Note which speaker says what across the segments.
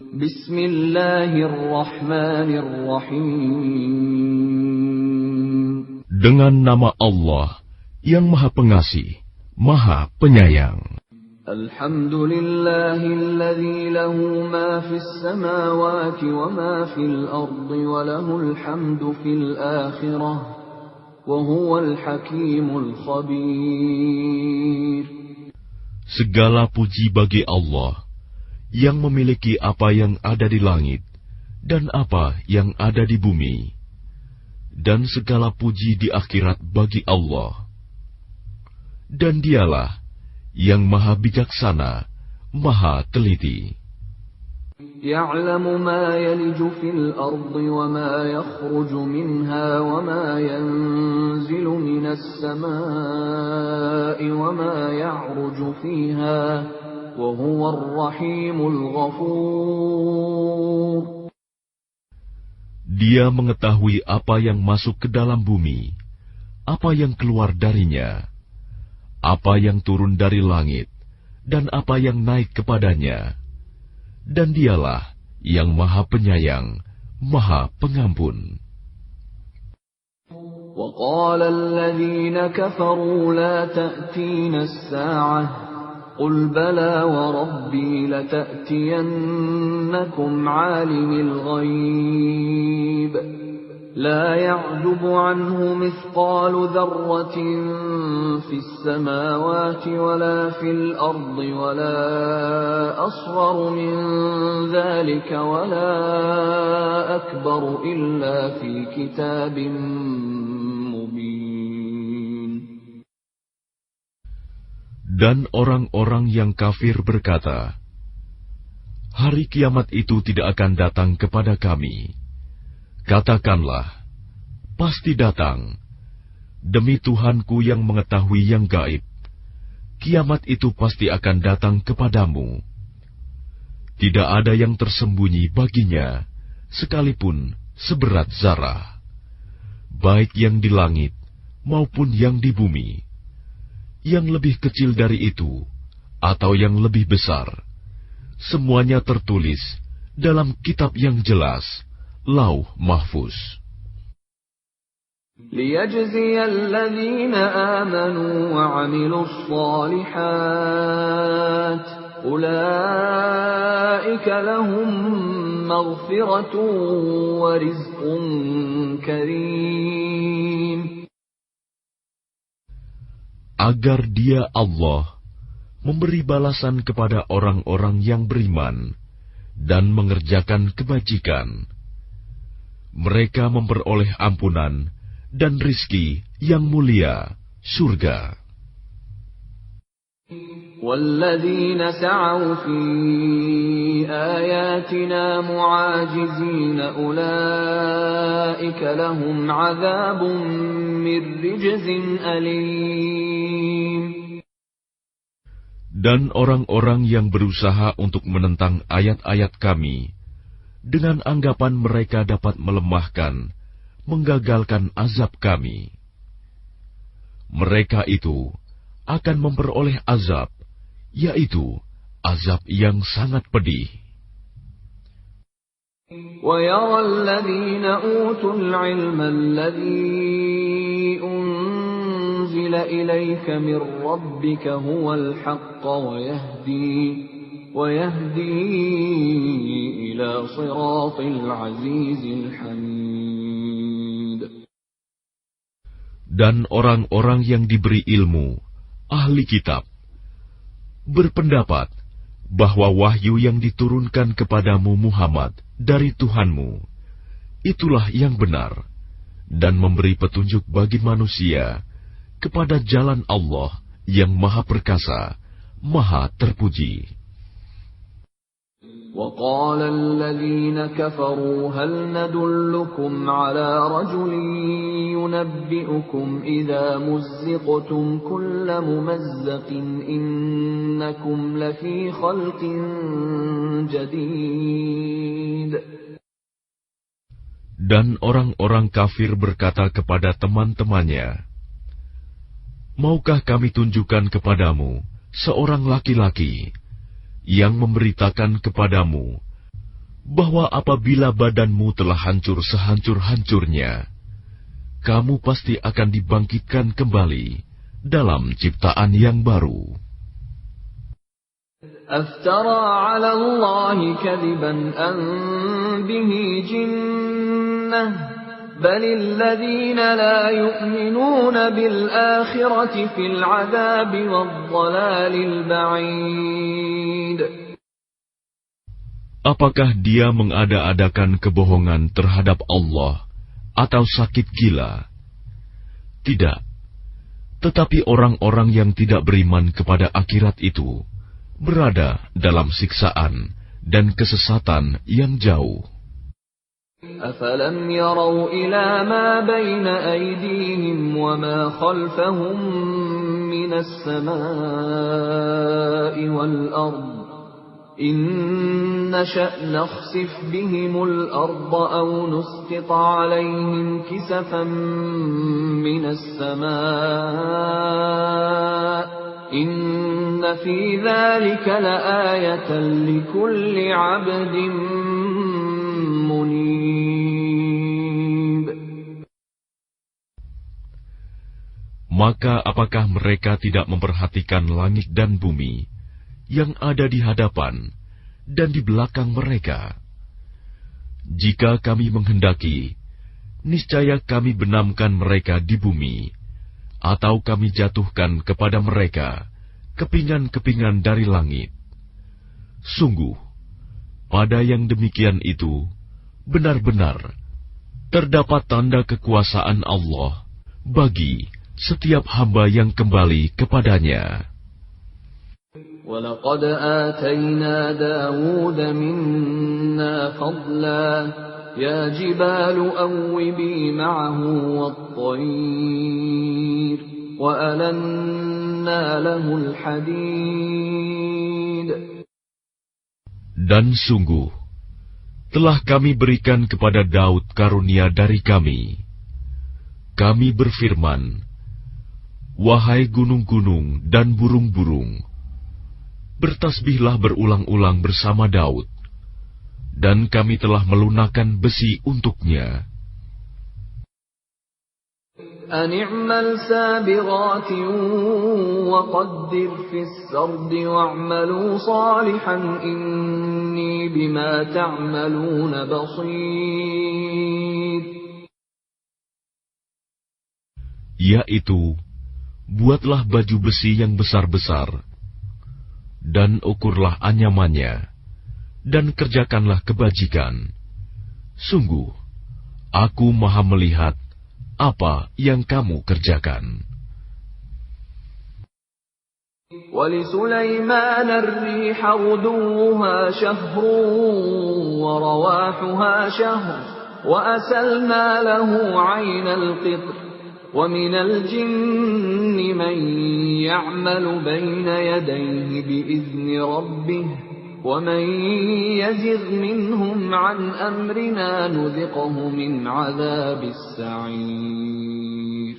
Speaker 1: Bismillahirrahmanirrahim.
Speaker 2: Dengan nama Allah yang Maha Pengasih, Maha Penyayang.
Speaker 1: Alhamdulillahilladzi lahu ma fis samawati wa ma fil ardi wa lahul hamdu fil akhirah wa huwal hakimul khabir.
Speaker 2: Segala puji bagi Allah yang memiliki apa yang ada di langit dan apa yang ada di bumi, dan segala puji di akhirat bagi Allah. Dan Dialah yang Maha Bijaksana, Maha Teliti.
Speaker 1: Ya'lamu ma yaliju fil ardi wa ma yakhruju minha wa ma yanzilu minas samaa'i wa ma ya'ruju fiha wa huwar rahimul ghafur.
Speaker 2: Dia mengetahui apa yang masuk ke dalam bumi, apa yang keluar darinya, apa yang turun dari langit, dan apa yang naik kepadanya. Dan Dialah yang Maha Penyayang, Maha Pengampun.
Speaker 1: وَقَالَ الَّذِينَ كَفَرُوا لَا تَأْتِينَا السَّاعَةُ قُلْ بَلَى وَرَبِّي لَتَأْتِيَنَّكُمْ عَالِمِ الْغَيْبِ لَا يَعْزُبُ عَنْهُ مِثْقَالُ ذَرَّةٍ فِي السَّمَاوَاتِ وَلَا فِي الْأَرْضِ وَلَا أَصْغَرُ مِنْ ذَلِكَ وَلَا أَكْبَرُ إِلَّا فِي كِتَابٍ مُبِينٍ.
Speaker 2: Dan orang-orang yang kafir berkata, hari kiamat itu tidak akan datang kepada kami. Katakanlah, pasti datang. Demi Tuhanku yang mengetahui yang gaib, kiamat itu pasti akan datang kepadamu. Tidak ada yang tersembunyi baginya, sekalipun seberat zarah, baik yang di langit maupun yang di bumi. Yang lebih kecil dari itu, atau yang lebih besar, semuanya tertulis dalam kitab yang jelas, Lauh Mahfuz.
Speaker 1: لِيَجْزِيَ الَّذِينَ آمَنُوا وَعَمِلُوا الصَّالِحَاتِ أُولَئِكَ لَهُم مَّغْفِرَةٌ وَرِزْقٌ كَرِيمٌ.
Speaker 2: Agar Dia Allah memberi balasan kepada orang-orang yang beriman dan mengerjakan kebajikan. Mereka memperoleh ampunan dan rizki yang mulia, surga.
Speaker 1: وَالَّذِينَ سَعَوْا فِي آيَاتِنَا مُعَاجِزِينَ أُولَئِكَ لَهُمْ عَذَابٌ مِّن رِّجْزٍ أَلِيمٌ.
Speaker 2: Dan orang-orang yang berusaha untuk menentang ayat-ayat Kami, dengan anggapan mereka dapat melemahkan, menggagalkan azab Kami, mereka itu akan memperoleh azab, yaitu azab yang sangat pedih.
Speaker 1: وَيَرَى الَّذِينَ أُوتُوا الْعِلْمَ الَّذِي أُنزِلَ إِلَيْكَ مِن رَّبِّكَ هُوَ الْحَقَّ وَيَهْدِي إِلَى صِرَاطِ الْعَزِيزِ الْحَمِيدِ.
Speaker 2: Dan orang-orang yang diberi ilmu, ahli kitab, berpendapat bahwa wahyu yang diturunkan kepadamu Muhammad dari Tuhanmu, itulah yang benar, dan memberi petunjuk bagi manusia kepada jalan Allah yang Maha Perkasa, Maha Terpuji.
Speaker 1: وَقَالَ الَّذِينَ كَفَرُوا هَلْ نَدُلُّكُمْ عَلَى رَجُلٍ يُنَبِّئُكُمْ إِذَا مُزِّقْتُمْ كُلَّ مُمَزَّقٍ إِنَّكُمْ لَفِي خَلْقٍ جَدِيدٍ.
Speaker 2: Dan orang-orang kafir berkata kepada teman-temannya, maukah kami tunjukkan kepadamu seorang laki-laki yang memberitakan kepadamu bahwa apabila badanmu telah hancur sehancur-hancurnya, kamu pasti akan dibangkitkan kembali dalam ciptaan yang baru.
Speaker 1: أفترى على الله كذبا أم به جنة بل الذين لا يؤمنون بالآخرة في العذاب والضلال البعيد.
Speaker 2: Apakah dia mengada-adakan kebohongan terhadap Allah atau sakit gila? Tidak. Tetapi orang-orang yang tidak beriman kepada akhirat itu berada dalam siksaan dan kesesatan yang jauh.
Speaker 1: أفلم يروا إلى ما بين أيديهم وما خلفهم من السماء والأرض إن نشأ نخسف بهم الأرض أو نسقط عليهم كسفا من السماء إن في ذلك لآية لكل عبد منيب.
Speaker 2: Maka apakah mereka tidak memperhatikan langit dan bumi yang ada di hadapan dan di belakang mereka? Jika kami menghendaki, niscaya kami benamkan mereka di bumi, atau kami jatuhkan kepada mereka kepingan-kepingan dari langit. Sungguh, pada yang demikian itu, benar-benar terdapat tanda kekuasaan Allah bagi setiap hamba yang kembali kepadanya.
Speaker 1: وَلَقَدْ آتَيْنَا دَاوُودَ مِنَّا فَضْلًا يَا جِبَالُ أَوِّبِي مَعَهُ وَالطَّيْرَ وَأَلَنَّا لَهُ الْحَدِيدَ.
Speaker 2: Dan sungguh, telah kami berikan kepada Daud karunia dari kami. Kami berfirman, wahai gunung-gunung dan burung-burung, bertasbihlah berulang-ulang bersama Daud, dan kami telah melunakkan besi untuknya.
Speaker 1: أن اعمل سابغات وقدر في السرد واعملوا صالحا إني بما تعملون بصير.
Speaker 2: Yaitu, buatlah baju besi yang besar-besar, dan ukurlah anyamannya, dan kerjakanlah kebajikan. Sungguh, aku maha melihat apa yang kamu kerjakan.
Speaker 1: وَلِسُلَيْمَانَ الرِّيحَ غُدُوُّهَا شَهْرٌ وَرَوَاحُهَا شَهْرٌ وَأَسَلْنَا لَهُ عَيْنَ الْقِطْرِ وَمِنَ الْجِنِّ مَن يَعْمَلُ بَيْنَ يَدَيْهِ بِإِذْنِ رَبِّهِ وَمَن يَزِغْ مِنْهُمْ عَنْ أَمْرِنَا نُذِقْهُ مِنْ عَذَابِ السَّعِيرِ.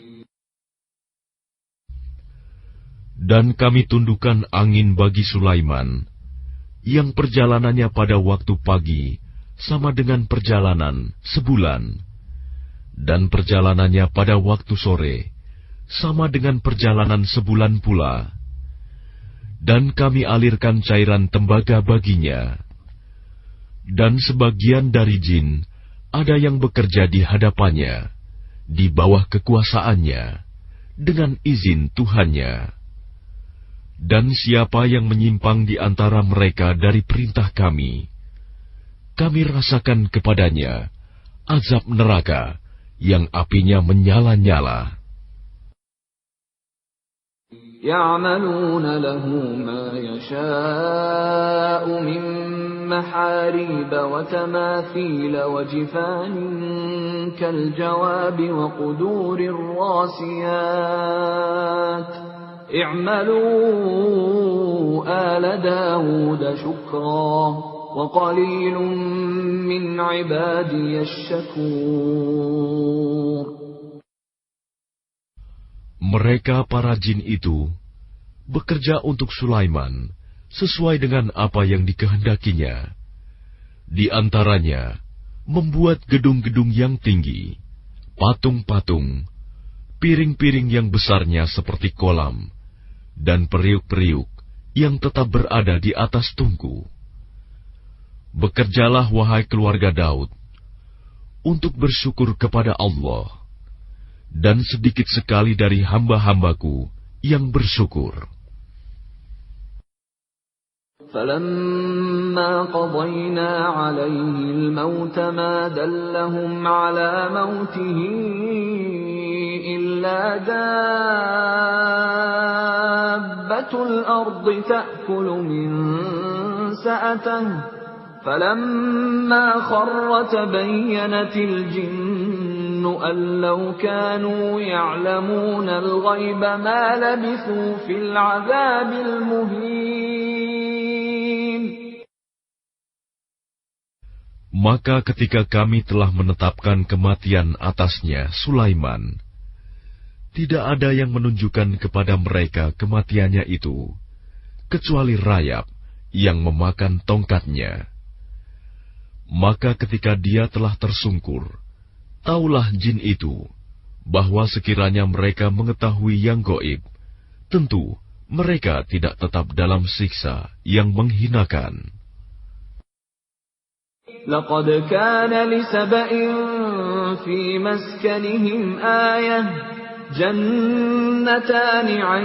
Speaker 2: Dan kami tundukkan angin bagi Sulaiman, yang perjalanannya pada waktu pagi sama dengan perjalanan sebulan, dan perjalanannya pada waktu sore sama dengan perjalanan sebulan pula. Dan kami alirkan cairan tembaga baginya. Dan sebagian dari jin ada yang bekerja di hadapannya, di bawah kekuasaannya, dengan izin Tuhannya. Dan siapa yang menyimpang di antara mereka dari perintah kami rasakan kepadanya azab neraka yang apinya menyala-nyala.
Speaker 1: يَعْمَلُونَ لَهُ مَا يَشَاءُ مِن مَّحَارِيبَ وَتَمَاثِيلَ وَجِفَانٍ كَالْجَوَابِ وَقُدُورٍ رَّاسِيَاتٍ اعْمَلُوا آلَ دَاوُودَ شُكْرًا وَقَلِيلٌ مِّنْ عِبَادِيَ الشَّكُورُ.
Speaker 2: Mereka para jin itu bekerja untuk Sulaiman sesuai dengan apa yang dikehendakinya, Di antaranya, membuat gedung-gedung yang tinggi, patung-patung, piring-piring yang besarnya seperti kolam, dan periuk-periuk yang tetap berada di atas tungku. Bekerjalah, wahai keluarga Daud, untuk bersyukur kepada Allah, dan sedikit sekali dari hamba-hambaku yang bersyukur.
Speaker 1: فَلَمَّا قَضَيْنَا عَلَيْهِ الْمَوْتَ مَا دَلَّهُمْ عَلَى مَوْتِهِ إِلَّا دَابَّةُ الْأَرْضِ تَأْكُلُ مِنْ سَأَتَهُ فَلَمَّا خَرَّ تَبَيَّنَتِ الْجِنُّ أَنْ لَوْ كَانُوا يَعْلَمُونَ الْغَيْبَ مَا لَبِثُوا فِي الْعَذَابِ الْمُهِينِ.
Speaker 2: Maka ketika kami telah menetapkan kematian atasnya Sulaiman, tidak ada yang menunjukkan kepada mereka kematiannya itu, kecuali rayap yang memakan tongkatnya. Maka ketika dia telah tersungkur, taulah jin itu, bahwa sekiranya mereka mengetahui yang gaib, tentu mereka tidak tetap dalam siksa yang menghinakan.
Speaker 1: لَقَدْ كَانَ لِسَبَإٍ فِي مَسْكَنِهِمْ آيَةٌ جَنَّتَانِ عَنْ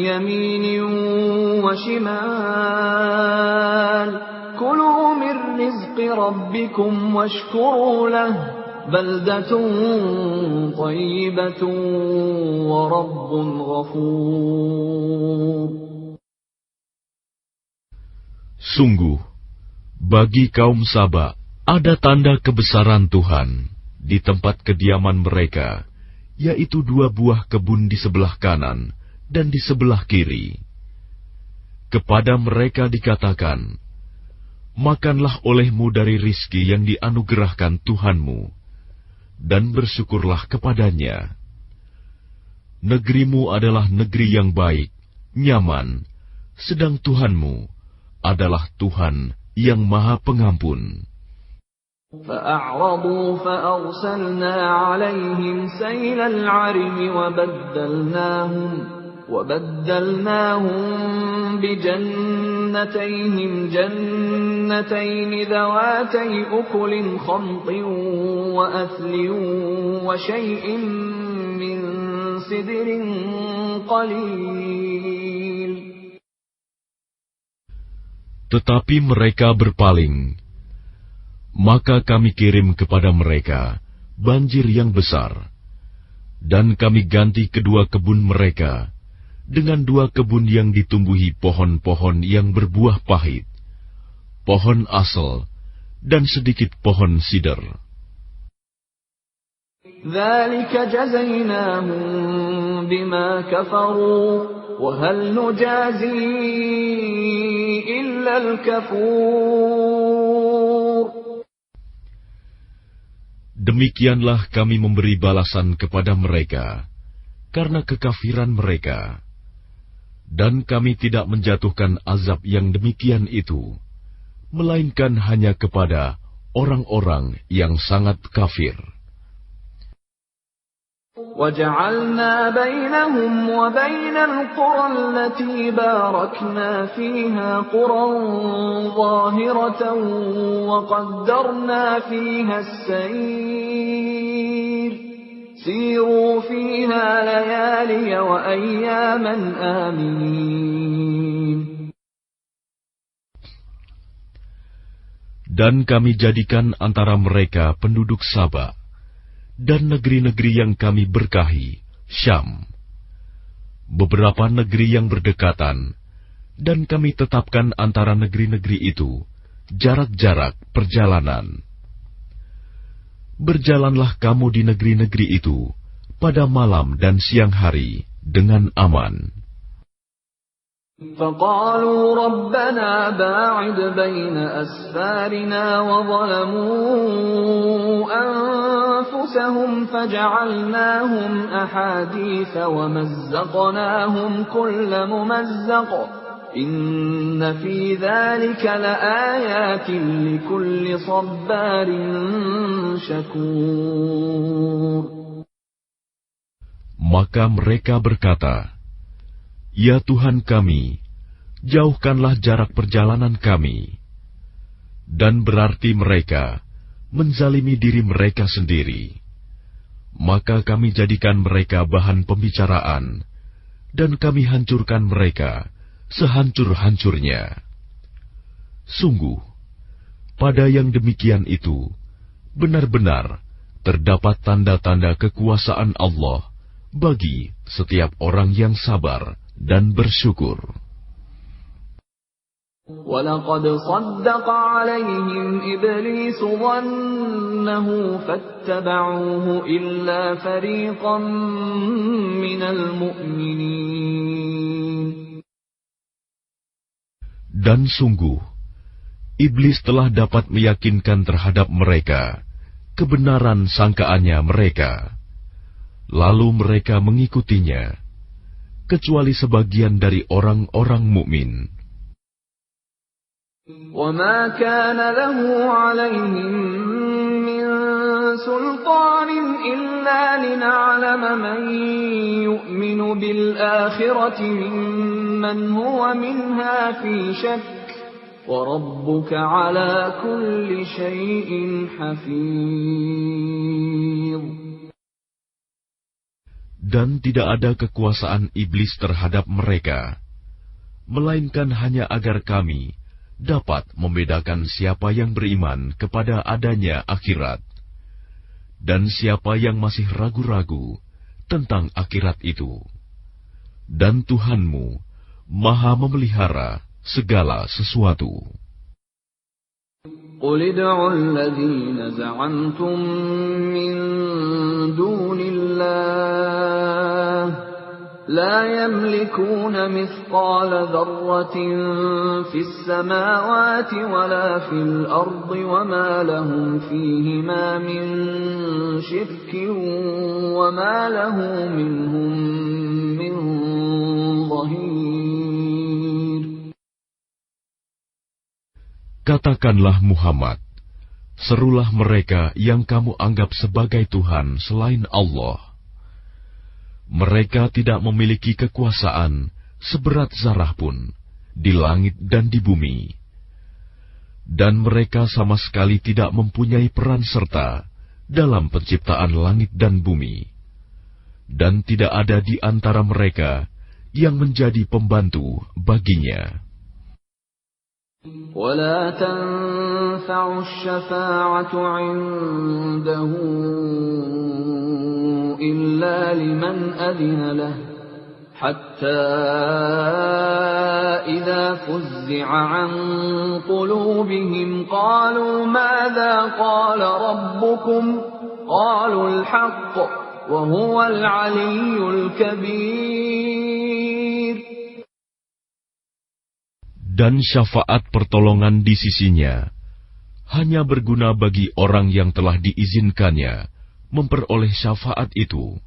Speaker 1: يَمِينٍ وَشِمَالٍ كُلُوا مِنْ رِزْقِ رَبِّكُمْ وَاشْكُرُوا لَهُ بَلْدَةٌ طَيِّبَةٌ وَرَبٌّ غَفُورٌ.
Speaker 2: Sungguh, bagi kaum Saba ada tanda kebesaran Tuhan di tempat kediaman mereka, yaitu 2 buah kebun di sebelah kanan dan di sebelah kiri. Kepada mereka dikatakan, makanlah olehmu dari rizki yang dianugerahkan Tuhanmu, dan bersyukurlah kepadanya. Negerimu adalah negeri yang baik, nyaman, sedang Tuhanmu adalah Tuhan yang Maha Pengampun.
Speaker 1: فَأَعْرَضُوا فَأَرْسَلْنَا عَلَيْهِمْ سَيْلَ الْعَرِمِ وَبَدَّلْنَاهُمْ بِجَنَّتَيْهِمْ جَنَّتَيْنِ ذَوَاتَيْ أُكُلٍ خَمْطٍ وَأَثْلٍ وَشَيْءٍ مِّن سِدْرٍ قَلِيلٍ.
Speaker 2: Tetapi mereka berpaling, maka kami kirim kepada mereka banjir yang besar, dan kami ganti kedua kebun mereka dengan 2 kebun yang ditumbuhi pohon-pohon yang berbuah pahit, pohon asal, dan sedikit pohon sider.
Speaker 1: ذَلِكَ جَزَيْنَاهُمْ بِمَا كَفَرُوا وَهَلْ نُجَازِي إِلَّا الْكَفُورَ.
Speaker 2: Demikianlah kami memberi balasan kepada mereka karena kekafiran mereka, dan kami tidak menjatuhkan azab yang demikian itu, melainkan hanya kepada orang-orang yang sangat kafir.
Speaker 1: وَجَعَلْنَا بَيْنَهُمْ وَبَيْنَ الْقُرَى الَّتِي بَارَكْنَا فِيهَا قُرًى ظَاهِرَةً وَقَدَّرْنَا فِيهَا السَّيْرَ سِيرُوا فِيهَا لَيَالِيَ وَأَيَّامًا آمِنِينَ.
Speaker 2: Dan kami jadikan antara mereka penduduk Saba dan negeri-negeri yang kami berkahi, Syam, beberapa negeri yang berdekatan, dan kami tetapkan antara negeri-negeri itu jarak-jarak perjalanan. Berjalanlah kamu di negeri-negeri itu pada malam dan siang hari dengan aman.
Speaker 1: فَقَالُوا رَبَّنَا بَاعِدْ بَيْنَ أَسْفَارِنَا وَظَلَمُوا أَنفُسَهُمْ فَجَعَلْنَاهُمْ أَحَادِيثَ وَمَزَّقْنَاهُمْ كُلَّ مُمَزَّقٍ إن في ذلك لآيات لكل صبار شكور.
Speaker 2: Maka mereka berkata, "Ya Tuhan kami, jauhkanlah jarak perjalanan kami." Dan berarti mereka menzalimi diri mereka sendiri. Maka kami jadikan mereka bahan pembicaraan, dan kami hancurkan mereka sehancur-hancurnya. Sungguh, pada yang demikian itu, benar-benar terdapat tanda-tanda kekuasaan Allah bagi setiap orang yang sabar dan bersyukur.
Speaker 1: وَلَقَدْ صَدَّقَ عَلَيْهِمْ إِبْلِيسُ ظَنَّهُ فَاتَّبَعُوهُ إِلَّا فَرِيقًا مِنَ الْمُؤْمِنِينَ.
Speaker 2: Dan sungguh, iblis telah dapat meyakinkan terhadap mereka kebenaran sangkaannya mereka. Lalu mereka mengikutinya, kecuali sebagian dari orang-orang mukmin.
Speaker 1: وَمَا كَانَ لَهُ عَلَيْهِمْ مِنْ سُلْطَانٍ إِلَّا لِنَعْلَمَ مَنْ يُؤْمِنُ بِالْآخِرَةِ مِمَّنْ هُوَ مِنْهَا فِي شَكٍّ وَرَبُّكَ عَلَى كُلِّ شَيْءٍ حَفِيظٌ.
Speaker 2: Dan tidak ada kekuasaan iblis terhadap mereka, melainkan hanya agar kami dapat membedakan siapa yang beriman kepada adanya akhirat, dan siapa yang masih ragu-ragu tentang akhirat itu. Dan Tuhanmu Maha memelihara segala sesuatu.
Speaker 1: قُلِ ادْعُوا الَّذِينَ زَعَمْتُم مِّن دُونِ اللَّهِ لَا يَمْلِكُونَ مِثْقَالَ ذَرَّةٍ فِي السَّمَاوَاتِ وَلَا فِي الْأَرْضِ وَمَا لَهُمْ فِيهِمَا مِن شِرْكٍ وَمَا لَهُ مِنْهُم مِّن ظَهِيرٍ.
Speaker 2: Katakanlah Muhammad, serulah mereka yang kamu anggap sebagai Tuhan selain Allah. Mereka tidak memiliki kekuasaan seberat zarah pun di langit dan di bumi. Dan mereka sama sekali tidak mempunyai peran serta dalam penciptaan langit dan bumi. Dan tidak ada di antara mereka yang menjadi pembantu baginya.
Speaker 1: وَلَا تَنفَعُ الشَّفَاعَةُ عِندَهُ إِلَّا لِمَنْ أَذِنَ لَهُ حَتَّى إِذَا فُزِّعَ عَنْ قُلُوبِهِمْ قَالُوا مَاذَا قَالَ رَبُّكُمْ قَالُوا الْحَقَّ وَهُوَ الْعَلِيُّ الْكَبِيرُ.
Speaker 2: Dan syafaat pertolongan di sisinya hanya berguna bagi orang yang telah diizinkannya memperoleh syafaat itu,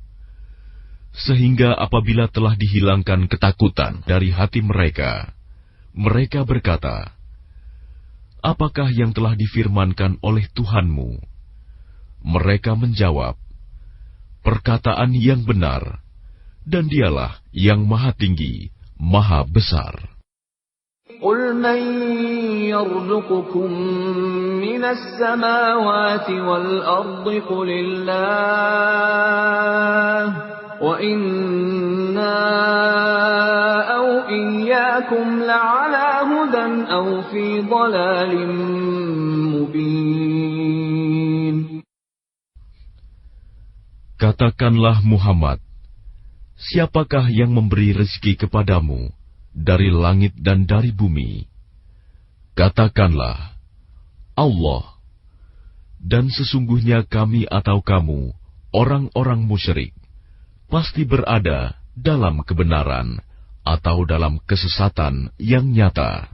Speaker 2: sehingga apabila telah dihilangkan ketakutan dari hati mereka, mereka berkata, "Apakah yang telah difirmankan oleh Tuhanmu?" Mereka menjawab, "Perkataan yang benar, dan Dialah yang Maha Tinggi, Maha Besar."
Speaker 1: قُلْ مَنْ يَرْزُقُكُمْ مِنَ السَّمَاوَاتِ وَالْأَرْضِ قُلِ اللَّهُ وَإِنَّا أَوْ إِيَّاكُمْ لَعَلَى هُدًى أَوْ فِي ضَلَالٍ مُبِينٍ.
Speaker 2: Katakanlah Muhammad, siapakah yang memberi rezeki kepadamu dari langit dan dari bumi? Katakanlah, Allah. Dan sesungguhnya kami atau kamu, orang-orang musyrik, pasti berada dalam kebenaran atau dalam kesesatan yang nyata.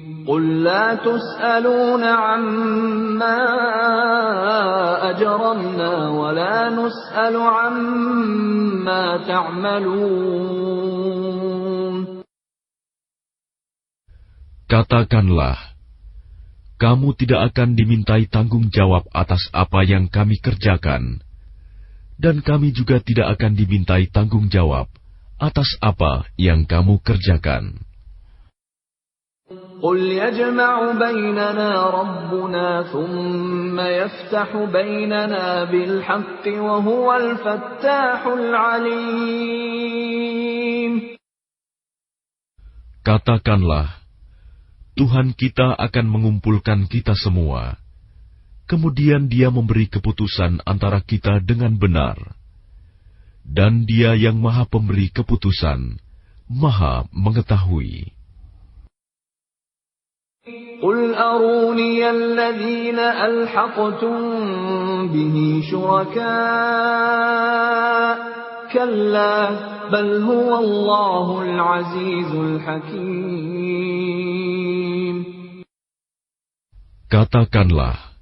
Speaker 1: قُلْ لَا تُسْأَلُونَ عَمَّا أَجْرَمْنَا وَلَا نُسْأَلُ عَمَّا تَعْمَلُونَ.
Speaker 2: Katakanlah, kamu tidak akan dimintai tanggung jawab atas apa yang kami kerjakan, dan kami juga tidak akan dimintai tanggung jawab atas apa yang kamu kerjakan.
Speaker 1: قل يجمع بيننا ربنا ثم يفتح بيننا بالحق وهو الفتاح العليم.
Speaker 2: Katakanlah, Tuhan kita akan mengumpulkan kita semua. Kemudian Dia memberi keputusan antara kita dengan benar. Dan Dia yang Maha Pemberi keputusan, Maha Mengetahui.
Speaker 1: قل أروني الذين ألحقتم به شركاء كلا بل هو الله العزيز الحكيم.
Speaker 2: Katakanlah,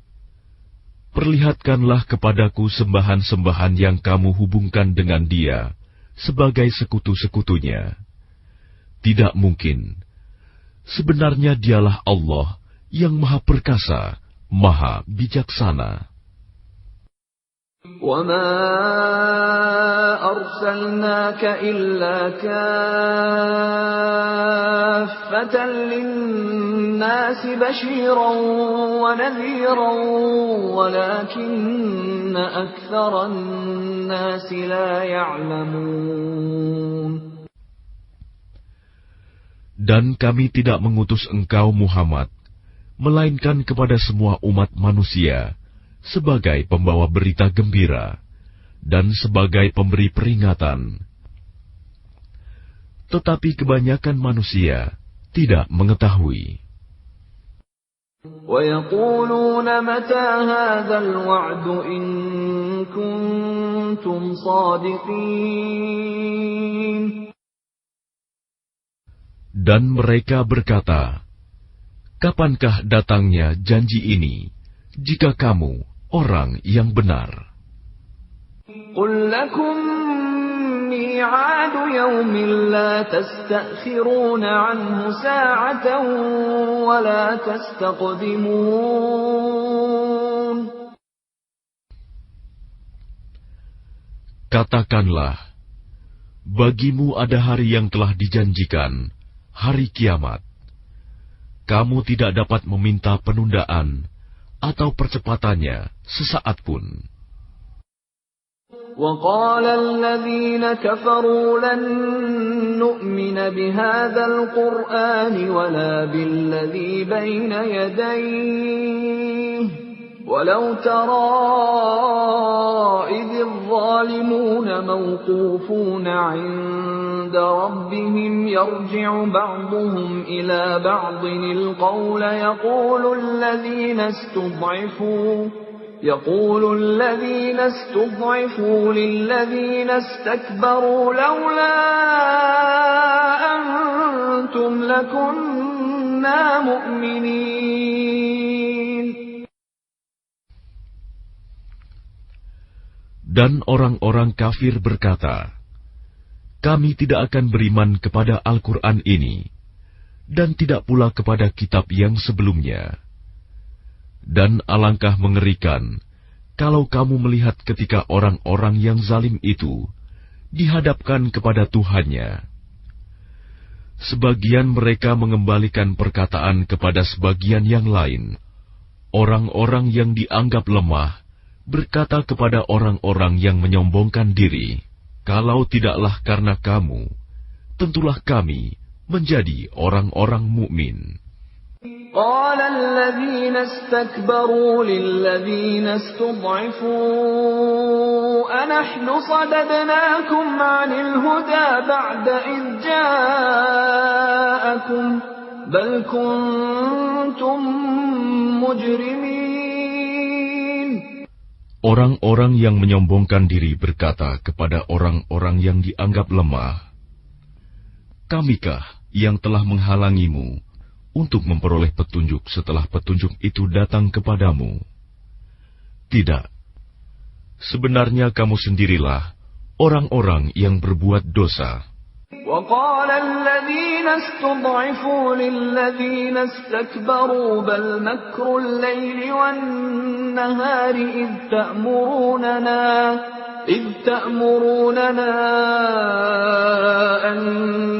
Speaker 2: perlihatkanlah kepadaku sembahan-sembahan yang kamu hubungkan dengan Dia sebagai sekutu-sekutunya. Tidak mungkin. Sebenarnya Dialah Allah yang Maha Perkasa, Maha Bijaksana.
Speaker 1: وَمَا أَرْسَلْنَاكَ إِلَّا كَافَّةً لِلنَّاسِ بَشِيرًا وَنَذِيرًا وَلَكِنَّ أَكْثَرَ النَّاسِ لَا يَعْلَمُونَ.
Speaker 2: Dan kami tidak mengutus engkau Muhammad, melainkan kepada semua umat manusia, sebagai pembawa berita gembira, dan sebagai pemberi peringatan. Tetapi kebanyakan manusia tidak mengetahui.
Speaker 1: وَيَقُولُونَ مَتَى هَذَا الْوَعْدُ إِن كُنتُمْ صَادِقِينَ.
Speaker 2: Dan mereka berkata, kapankah datangnya janji ini, jika kamu orang yang benar?
Speaker 1: قُلْ لَكُمْ مِيعَادُ يَوْمٍ لَا تَسْتَأْخِرُونَ عَنْهُ سَاعَةً وَلَا تَسْتَقْدِمُونَ.
Speaker 2: Katakanlah, bagimu ada hari yang telah dijanjikan, hari kiamat. Kamu tidak dapat meminta penundaan atau percepatannya sesaat pun.
Speaker 1: وَقَالَ الَّذِينَ كَفَرُوا لَن نُّؤْمِنَ بِهَذَا الْقُرْآنِ وَلَا بِالَّذِي بَيْنَ يَدَيْهِ وَلَوْ تَرَىٰ إِذِ الظَّالِمُونَ مَوْقُوفُونَ عِندَ رَبِّهِمْ يَرْجِعُ بَعْضُهُمْ إِلَىٰ بَعْضٍ الْقَوْلَ يقول الذين استضعفوا للذين استكبروا لولا أنتم لكنا مؤمنين.
Speaker 2: Dan orang-orang kafir berkata, kami tidak akan beriman kepada Al-Quran ini, dan tidak pula kepada kitab yang sebelumnya. Dan alangkah mengerikan kalau kamu melihat ketika orang-orang yang zalim itu dihadapkan kepada Tuhannya. Sebagian mereka mengembalikan perkataan kepada sebagian yang lain. Orang-orang yang dianggap lemah berkata kepada orang-orang yang menyombongkan diri, kalau tidaklah karena kamu, tentulah kami menjadi orang-orang mukmin.
Speaker 1: قال الذين استكبروا للذين استضعفوا أنحن صددناكم عن الهدى بعد إذ جاءكم بل كنتم مجرمين.
Speaker 2: Orang-orang yang menyombongkan diri berkata kepada orang-orang yang dianggap lemah, kamikah yang telah menghalangimu untuk memperoleh petunjuk setelah petunjuk itu datang kepadamu? Tidak. Sebenarnya kamu sendirilah orang-orang yang berbuat dosa.
Speaker 1: وقال الذين استضعفوا للذين استكبروا بل مكر الليل والنهار إذ تأمروننا أن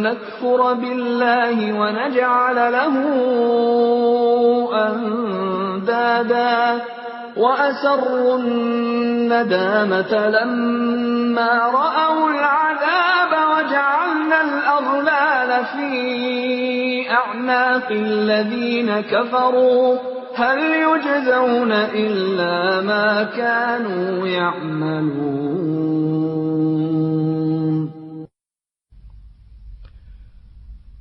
Speaker 1: نكفر بالله ونجعل له أندادا وأسروا الندامة لما رأوا العذاب وجعلنا الأغلال في أعناق الذين كفروا هل يجزون إلا ما كانوا يعملون.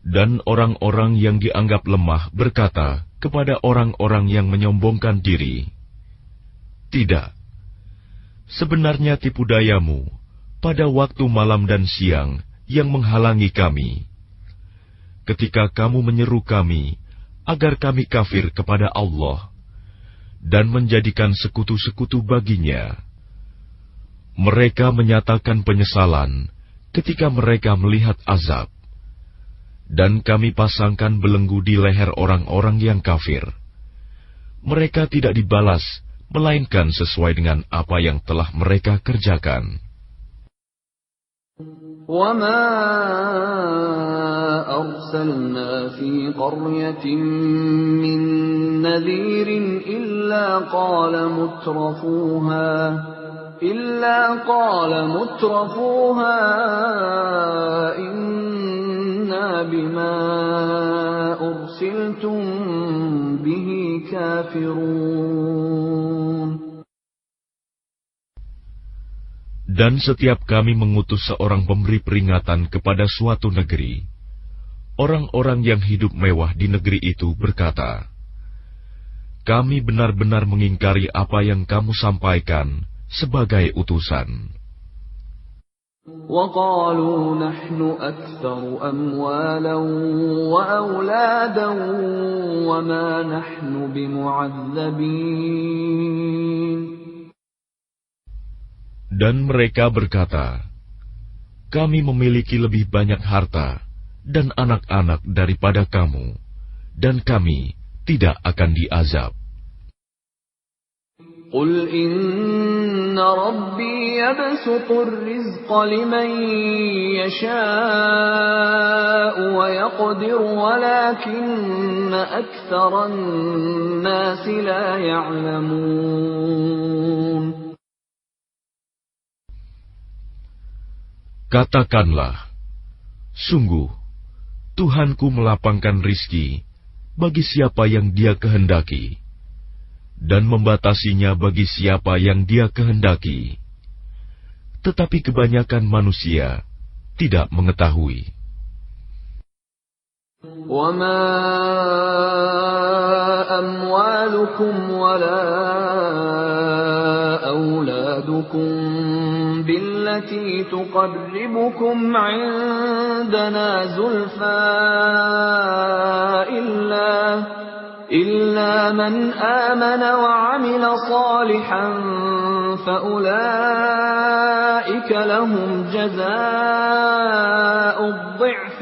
Speaker 2: Dan orang-orang yang dianggap lemah berkata kepada orang-orang yang menyombongkan diri, "Tidak, sebenarnya tipu dayamu pada waktu malam dan siang yang menghalangi kami. Ketika kamu menyeru kami agar kami kafir kepada Allah dan menjadikan sekutu-sekutu baginya, mereka menyatakan penyesalan ketika mereka melihat azab. Dan kami pasangkan belenggu di leher orang-orang yang kafir. Mereka tidak dibalas, melainkan sesuai dengan apa yang telah mereka kerjakan."
Speaker 1: وَمَا أَرْسَلْنَا فِي قَرْيَةٍ مِّن نَّذِيرٍ إِلَّا قَالَ مُتْرَفُوهَا إِنَّا بِمَا أُرْسِلْتُم بِهِ كَافِرُونَ.
Speaker 2: Dan setiap kami mengutus seorang pemberi peringatan kepada suatu negeri, orang-orang yang hidup mewah di negeri itu berkata, "Kami benar-benar mengingkari apa yang kamu sampaikan sebagai utusan."
Speaker 1: وَقَالُوا نَحْنُ أَكْثَرُ أَمْوَالًا وَأَوْلَادًا وَمَا نَحْنُ بِمُعَذَّبِينَ.
Speaker 2: Dan mereka berkata, "Kami memiliki lebih banyak harta dan anak-anak daripada kamu, dan kami tidak akan diazab."
Speaker 1: قُلْ إِنَّ رَبِّي يَبْسُطُ الرِّزْقَ لِمَن يَشَاءُ وَيَقْدِرُ وَلَكِنَّ أَكْثَرَ النَّاسِ لَا يَعْلَمُونَ.
Speaker 2: Katakanlah, sungguh, Tuhanku melapangkan rizki bagi siapa yang Dia kehendaki, dan membatasinya bagi siapa yang Dia kehendaki. Tetapi kebanyakan manusia tidak mengetahui.
Speaker 1: وَمَا أَمْوَالُكُمْ وَلَا أَوْلَادُكُمْ بِالَّتِي تُقَرِّبُكُمْ عِندَنَا زُلْفَىٰ إِلَّا مَنْ آمَنَ وَعَمِلَ صَالِحًا فَأُولَٰئِكَ لَهُمْ جَزَاءُ الضِّعْفِ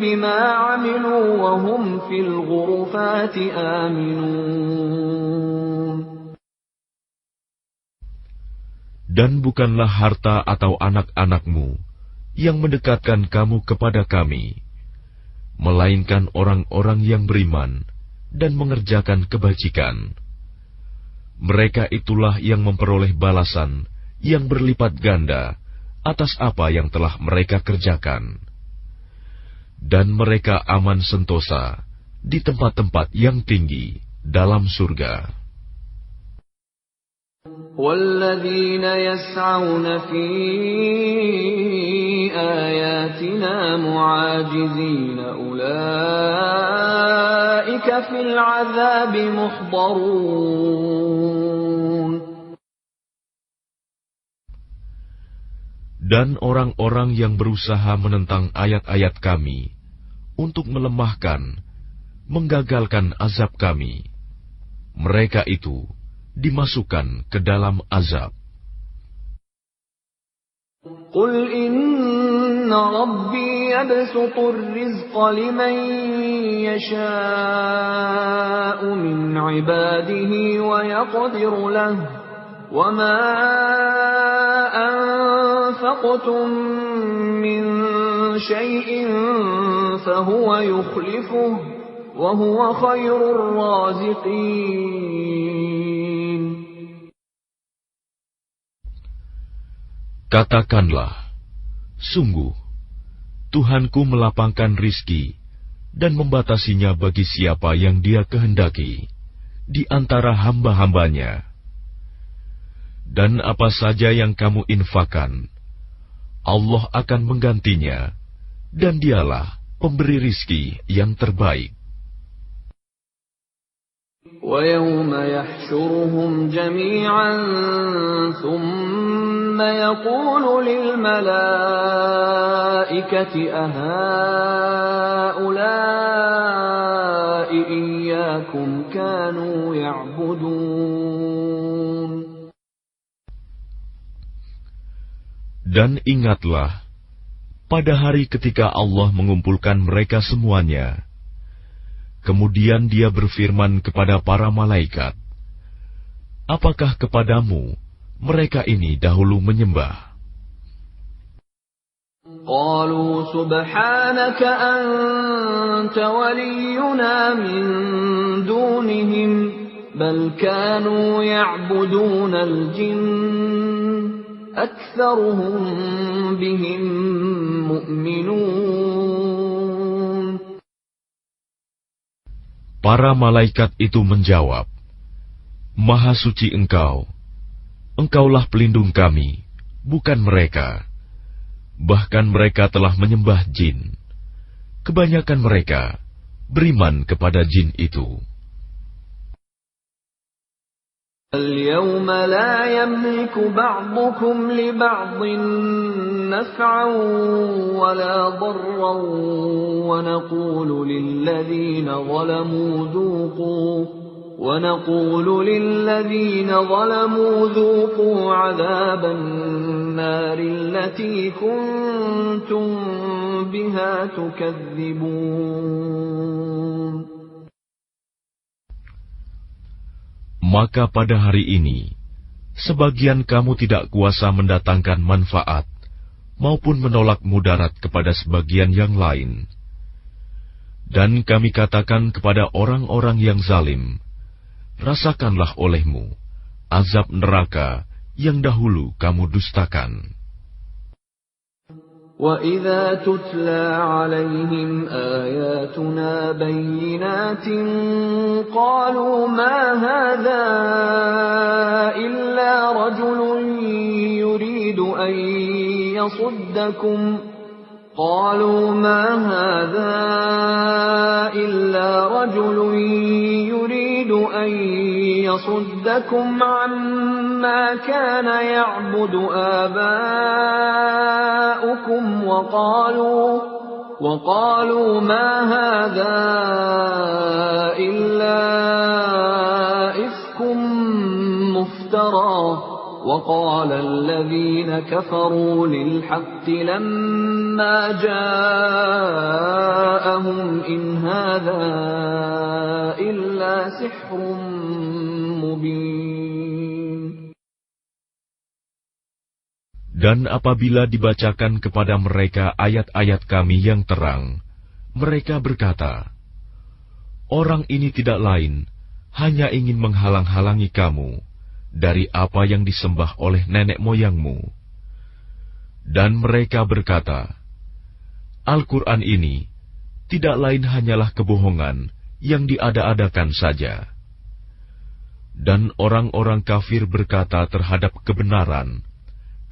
Speaker 1: بِمَا عَمِلُوا وَهُمْ فِي الْغُرُفَاتِ آمِنُونَ.
Speaker 2: Dan bukanlah harta atau anak-anakmu yang mendekatkan kamu kepada kami, melainkan orang-orang yang beriman dan mengerjakan kebajikan. Mereka itulah yang memperoleh balasan yang berlipat ganda atas apa yang telah mereka kerjakan. Dan mereka aman sentosa di tempat-tempat yang tinggi dalam surga.
Speaker 1: وَالَّذِينَ يَسْعَوْنَ فِي آيَاتِنَا مُعَاجِزِينَ أُولَٰئِكَ فِي الْعَذَابِ مُحْضَرُونَ.
Speaker 2: Dan orang-orang yang berusaha menentang ayat-ayat kami untuk melemahkan, menggagalkan azab kami, mereka itu dimasukkan ke dalam azab.
Speaker 1: Qul inna rabbi yabsutur rizqa liman yasha'u min ibadihi wa yaqdiru lahu wa ma anfaqtum min shay'in fahuwa yukhlifuhu wa huwa khairur raziqin.
Speaker 2: Katakanlah, sungguh, Tuhanku melapangkan rizki dan membatasinya bagi siapa yang Dia kehendaki di antara hamba-hambanya. Dan apa saja yang kamu infakkan, Allah akan menggantinya, dan Dialah pemberi rizki yang terbaik.
Speaker 1: وَيَوْمَ يَحْشُرُهُمْ جَمِيعًا ثُمَّ يَقُولُ لِلْمَلَائِكَةِ أَهَؤُلَاءِ إِيَّاكُمْ كَانُوا يَعْبُدُونَ.
Speaker 2: Dan ingatlah, pada hari ketika Allah mengumpulkan mereka semuanya, kemudian Dia berfirman kepada para malaikat, apakah kepadamu mereka ini dahulu menyembah?
Speaker 1: قالوا سبحانك أنت ولينا من دونهم بل كانوا يعبدون الجن أكثرهم بهم مؤمنون.
Speaker 2: Para malaikat itu menjawab, Maha suci Engkau, Engkaulah pelindung kami, bukan mereka. Bahkan mereka telah menyembah jin. Kebanyakan mereka beriman kepada jin itu.
Speaker 1: اليوم لا يملك بعضكم لبعض نفعا ولا ضرا ونقول للذين ظلموا ذوقوا عذاب النار التي كنتم بها تكذبون.
Speaker 2: Maka pada hari ini, sebagian kamu tidak kuasa mendatangkan manfaat, maupun menolak mudarat kepada sebagian yang lain. Dan kami katakan kepada orang-orang yang zalim, rasakanlah olehmu azab neraka yang dahulu kamu dustakan.
Speaker 1: وَإِذَا تُتْلَى عَلَيْهِمْ آيَاتُنَا بَيِّنَاتٍ قَالُوا مَا هَذَا إِلَّا رَجُلٌ يُرِيدُ أَن يَصُدَّكُمْ عَمَّا كَانَ يَعْبُدُ آبَاؤُكُمْ وَقَالُوا مَا هَذَا إِلَّا إِفْكٌ مُفْتَرًى وَقَالَ الَّذِينَ كَفَرُوا لِلْحَقِّ لَمَّا جَاءَهُمْ إِنْ هَذَا إِلَّا سِحْرٌ مُبِينٌ.
Speaker 2: Dan apabila dibacakan kepada mereka ayat-ayat kami yang terang, mereka berkata, orang ini tidak lain, hanya ingin menghalang-halangi kamu dari apa yang disembah oleh nenek moyangmu. Dan mereka berkata, Al-Quran ini tidak lain hanyalah kebohongan yang diada-adakan saja. Dan orang-orang kafir berkata terhadap kebenaran,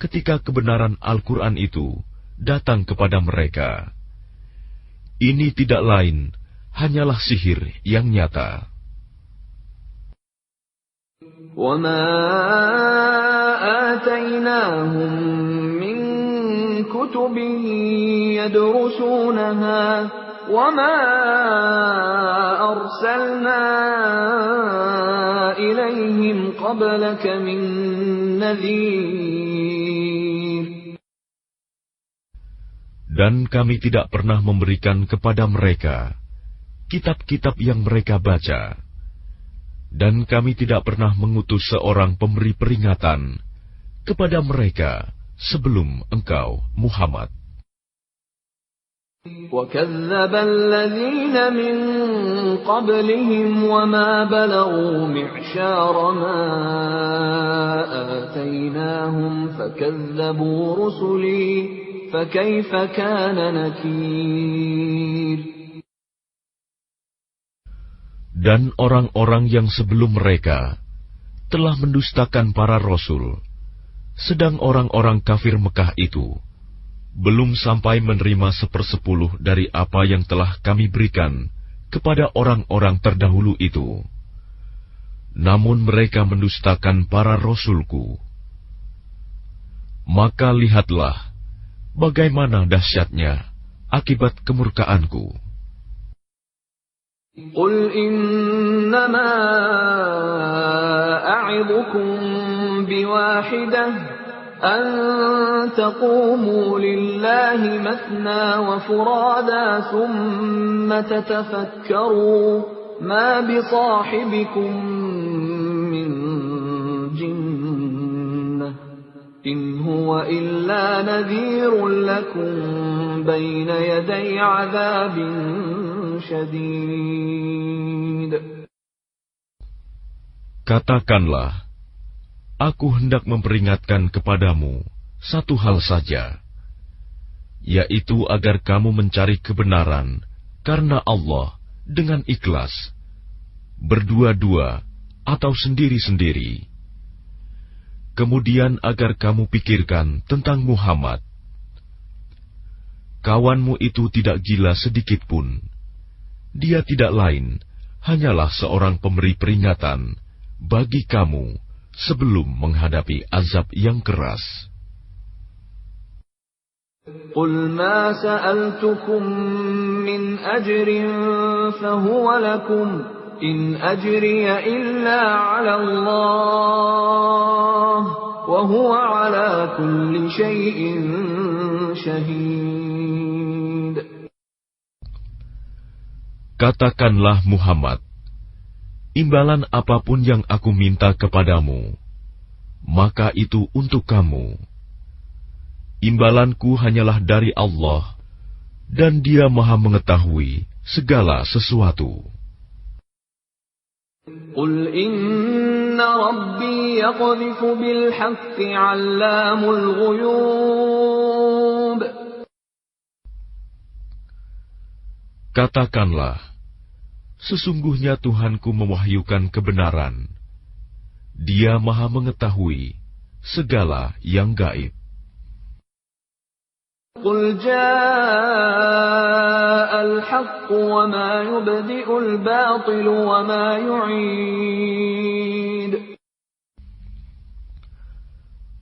Speaker 2: ketika kebenaran Al-Quran itu datang kepada mereka, ini tidak lain hanyalah sihir yang nyata.
Speaker 1: وَمَا آتَيْنَاهُمْ مِنْ كُتُبٍ يَدْرُسُونَهَا وَمَا أَرْسَلْنَا إِلَيْهِمْ قَبْلَكَ مِن نَّذِيرٍ.
Speaker 2: Dan kami tidak pernah memberikan kepada mereka kitab-kitab yang mereka baca, dan kami tidak pernah mengutus seorang pemberi peringatan kepada mereka sebelum engkau, Muhammad.
Speaker 1: وَكَذَّبَ الَّذِينَ مِن قَبْلِهِمْ وَمَا بَلَغُوا مِعْشَارَ مَا آتَيْنَاهُمْ فَكَذَّبُوا رُسُلِي فَكَيْفَ كَانَ نَكِيرِ.
Speaker 2: Dan orang-orang yang sebelum mereka telah mendustakan para rasul, sedang orang-orang kafir Mekah itu belum sampai menerima 1/10 dari apa yang telah kami berikan kepada orang-orang terdahulu itu. Namun mereka mendustakan para rasulku. Maka lihatlah bagaimana dahsyatnya akibat kemurkaanku.
Speaker 1: قُلْ إِنَّمَا أَعِظُكُم بِوَاحِدَةٍ أَن تَقُومُوا لِلَّهِ مَثْنَىٰ وَفُرَادَىٰ ثُمَّ تَتَفَكَّرُوا مَا بِصَاحِبِكُم مِّن جِنَّةٍ إِنْ هُوَ إِلَّا نَذِيرٌ لَّكُم بَيْنَ يَدَيْ عَذَابٍ شَدِيدٍ.
Speaker 2: Katakanlah, aku hendak memperingatkan kepadamu satu hal saja, yaitu agar kamu mencari kebenaran karena Allah dengan ikhlas, berdua-dua atau sendiri-sendiri. Kemudian agar kamu pikirkan tentang Muhammad. Kawanmu itu tidak gila sedikit pun. Dia tidak lain, hanyalah seorang pemberi peringatan bagi kamu sebelum menghadapi azab yang keras.
Speaker 1: قُلْ مَا سَأَلْتُكُم مِّنْ أَجْرٍ فَهُوَ لَكُمْ إِنْ أَجْرِيَ إِلَّا عَلَى اللَّهِ وَهُوَ عَلَى كُلِّ شَيْءٍ شَهِيدٌ.
Speaker 2: Katakanlah Muhammad, imbalan apapun yang aku minta kepadamu, maka itu untuk kamu. Imbalanku hanyalah dari Allah, dan Dia Maha mengetahui segala sesuatu.
Speaker 1: قُلْ إِنَّ رَبِّي يَقْذِفُ بِالْحَقِّ عَلَّامُ الْغُيُوبِ.
Speaker 2: Katakanlah, sesungguhnya Tuhanku mewahyukan kebenaran. Dia Maha mengetahui segala yang gaib.
Speaker 1: قُلْ جَاءَ الْحَقُّ وَمَا يُبْدِئُ الْبَاطِلُ وَمَا يُعِيدُ.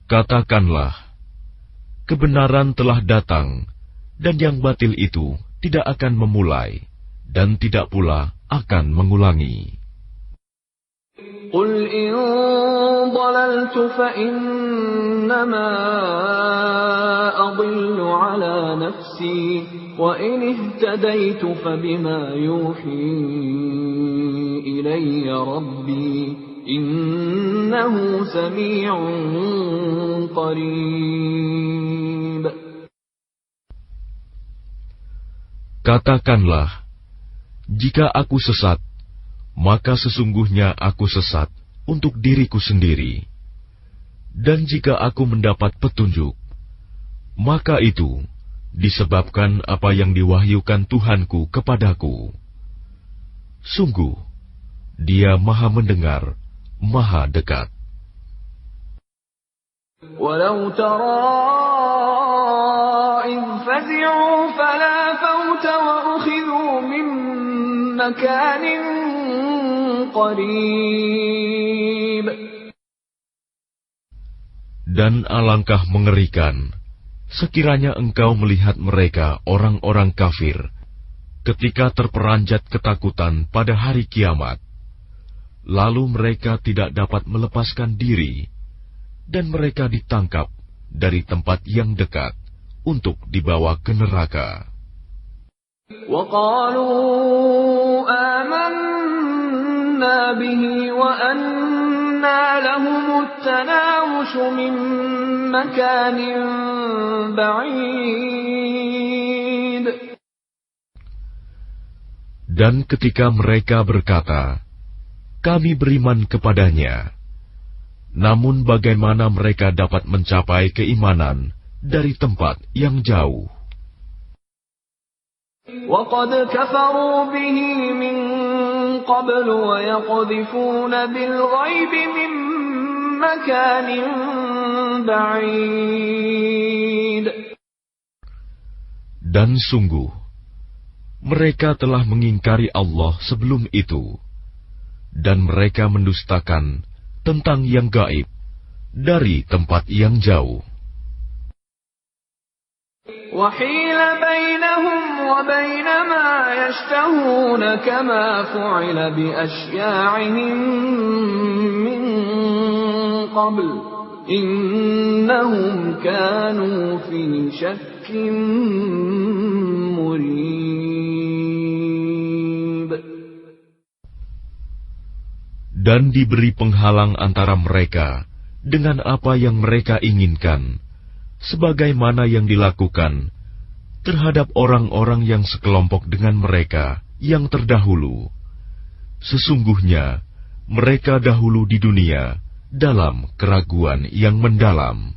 Speaker 2: Katakanlah, kebenaran telah datang, dan yang batil itu tidak akan memulai, dan tidak pula akan mengulangi.
Speaker 1: قُلْ إِن ضَلَلْتُ فَإِنَّمَا أَضِلُّ عَلَى نَفْسِي وَإِنِ اهْتَدَيْتُ فَبِمَا يُوحِي إِلَيَّ رَبِّي إِنَّهُ سَمِيعٌ قَرِيبٌ.
Speaker 2: Katakanlah, jika aku sesat, maka sesungguhnya aku sesat untuk diriku sendiri. Dan jika aku mendapat petunjuk, maka itu disebabkan apa yang diwahyukan Tuhanku kepadaku. Sungguh, Dia Maha mendengar, Maha dekat.
Speaker 1: وَلَوْ تَرَىٰ إِذْ فَزِعُوا فَلَا فَوْتَ وَأُخِذُوا مِن مَّكَانٍ قَرِيبٍ.
Speaker 2: Dan alangkah mengerikan sekiranya engkau melihat mereka orang-orang kafir ketika terperanjat ketakutan pada hari kiamat, lalu mereka tidak dapat melepaskan diri, dan mereka ditangkap dari tempat yang dekat untuk dibawa ke neraka.
Speaker 1: وَقَالُوا آمَنَّا بِهِ وَأَنَّى لَهُمُ التَّنَاوُشُ مِنْ مَكَانٍ بَعِيدٍ.
Speaker 2: Dan ketika mereka berkata, "Kami beriman kepadanya," namun bagaimana mereka dapat mencapai keimanan dari tempat yang jauh?
Speaker 1: وَقَدْ كَفَرُوا بِهِ مِنْ قَبْلُ وَيَقْذِفُونَ بِالْغَيْبِ مِنْ مَكَانٍ بَعِيدٍ.
Speaker 2: Dan sungguh, mereka telah mengingkari Allah sebelum itu, dan mereka mendustakan tentang yang gaib dari tempat yang jauh.
Speaker 1: وَحِيلَ بَيْنَهُمْ وَبَيْنَ مَا يَشْتَهُونَ كَمَا فُعِلَ بِأَشْيَاعِهِمْ مِنْ قَبْلُ إِنَّهُمْ كَانُوا فِي شَكٍّ مُرِيبٍ.
Speaker 2: Dan diberi penghalang antara mereka dengan apa yang mereka inginkan, sebagaimana yang dilakukan terhadap orang-orang yang sekelompok dengan mereka yang terdahulu. Sesungguhnya mereka dahulu di dunia dalam keraguan yang mendalam.